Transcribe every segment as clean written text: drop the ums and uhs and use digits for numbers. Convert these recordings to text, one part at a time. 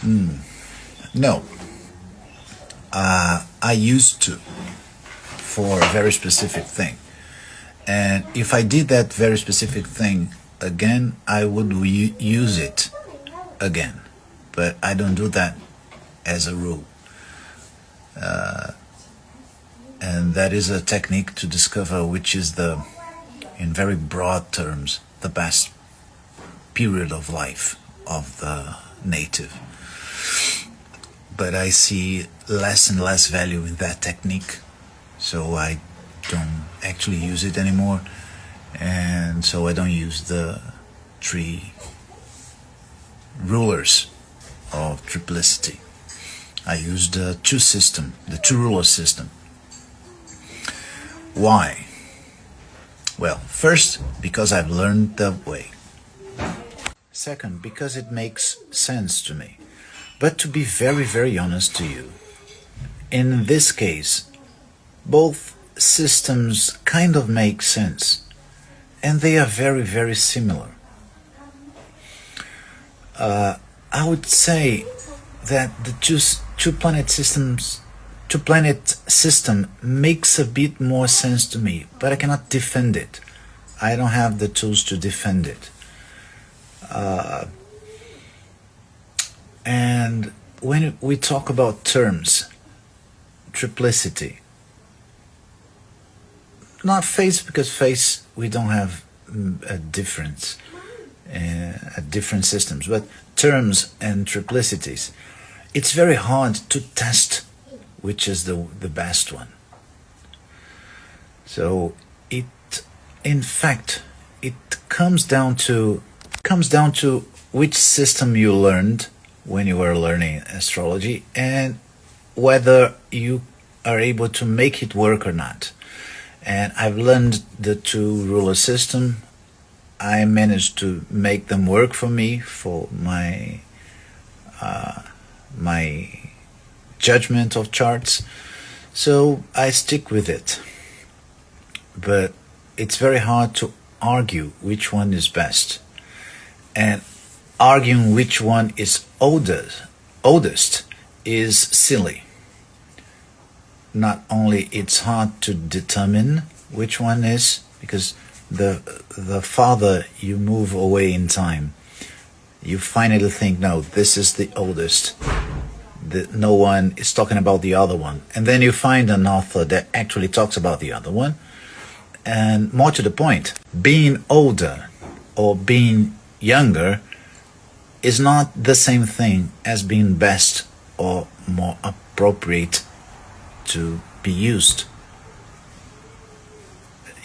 No, I used to for a very specific thing. And if I did that very specific thing again, I would use it again. But I don't do that as a rule. And that is a technique to discover which is in very broad terms, the best period of life of the native. But I see less and less value in that technique, so I don't actually use it anymore, and so I don't use the three rulers of triplicity. I use the two ruler system. Why? Well, first, because I've learned the way. Second, because it makes sense to me. But to be very, very honest to you, in this case, both systems kind of make sense, and they are very, very similar. I would say that the two-planet system makes a bit more sense to me, but I cannot defend it. I don't have the tools to defend it. And when we talk about terms, triplicity, not face, because face we don't have a difference, different systems, but terms and triplicities, it's very hard to test which is the best one. So in fact, it comes down to which system you learned when you were learning astrology and whether you are able to make it work or not. And I've learned the two ruler system. I managed to make them work for me, for my judgment of charts. So I stick with it. But it's very hard to argue which one is best. And arguing which one is oldest is silly. Not only it's hard to determine which one is, because the farther you move away in time, you finally think, no, this is the oldest. No one is talking about the other one. And then you find an author that actually talks about the other one. And more to the point, being older or being younger is not the same thing as being best or more appropriate to be used.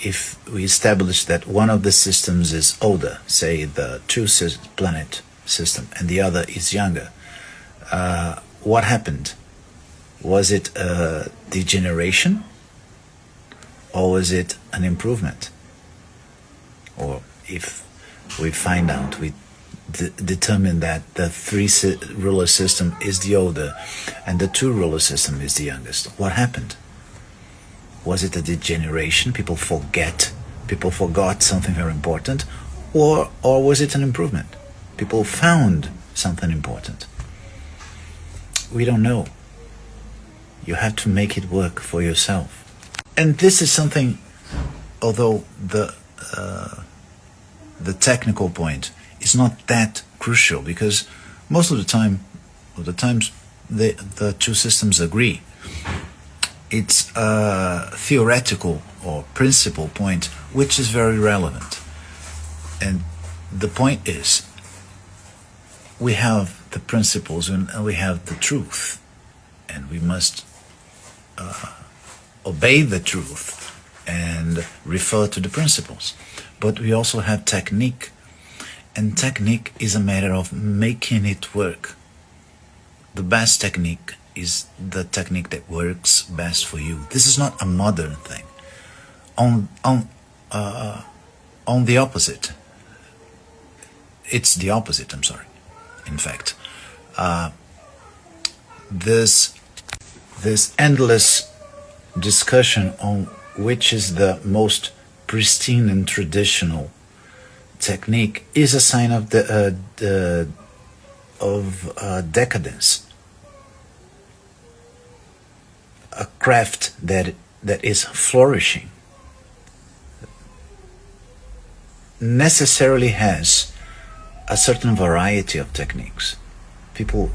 If we establish that one of the systems is older, say the two-planet system, and the other is younger, what happened? Was it a degeneration, or was it an improvement? Or if we find out, we determine that the ruler system is the older and the two-ruler system is the youngest, what happened? Was it a degeneration? People forgot something very important, or was it an improvement? People found something important. We don't know. You have to make it work for yourself. And this is something, although the technical point is not that crucial, because most of the times the two systems agree. It's a theoretical or principle point which is very relevant. And the point is, we have the principles and we have the truth, and we must obey the truth and refer to the principles. But we also have technique, and technique is a matter of making it work. The best technique is the technique that works best for you. This is not a modern thing. On the opposite, it's the opposite. I'm sorry. In fact, this endless discussion on which is the most pristine and traditional technique is a sign of the of decadence, a craft that is flourishing necessarily has a certain variety of techniques. People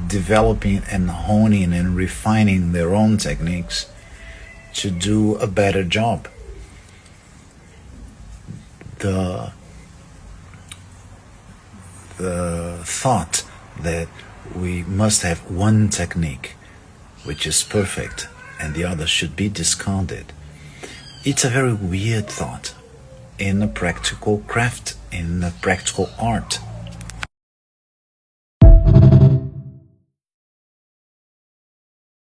developing and honing and refining their own techniques to do a better job. The thought that we must have one technique which is perfect and the other should be discarded, it's a very weird thought in a practical craft, in a practical art.